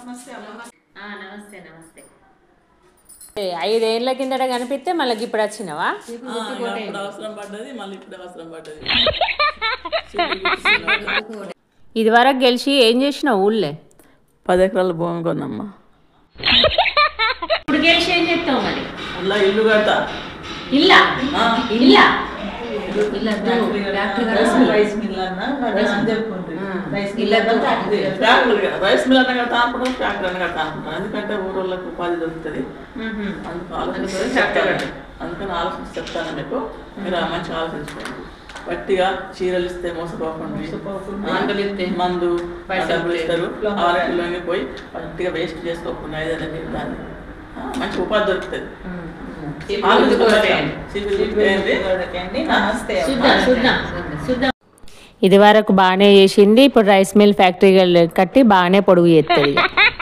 నమస్తే నమస్తే. 5 ఏళ్ల కిందట కనిపిస్తే మళ్ళీ ఇప్పుడు వచ్చినవా? అవసరం పడ్డది, మళ్ళీ ఇప్పుడు అవసరం పడ్డది. ఇది వరకు గెలిచి ఏం చేసినావు ఊళ్ళే? 10 ఎకరాల భూమి కొన్నమ్మా. ఇప్పుడు గెలిచి ఏం చెప్తావు మరి? అలా ఇల్లు కడతా. ఇల్లా ఇల్లా రైస్ మిల్ అన్నా రైస్ మిల్ అన్న కడతా అనుకుంటాం, ట్రాక్టర్ అన్న కడతా అనుకుంటాం. ఎందుకంటే ఊరోళ్ళకి ఉపాధి దొరుకుతుంది. అందుకని ఆలోచించి చెప్తాను మీకు, మీరు మంచిగా ఆలోచించుకోండి. గట్టిగా చీరలు ఇస్తే మోసపోకుండా, మందు డబ్బులు ఇస్తారు, ఆరోగ్యంలోకి పోయి గట్టిగా వేస్ట్ చేసుకోకుండా ఏదైనా దాన్ని మంచి ఉపాధి దొరుకుతుంది. ఇది వరకు బాగానే చేసింది, ఇప్పుడు రైస్ మిల్ ఫ్యాక్టరీ కట్టి బాగానే పొడుగు చేస్తుంది.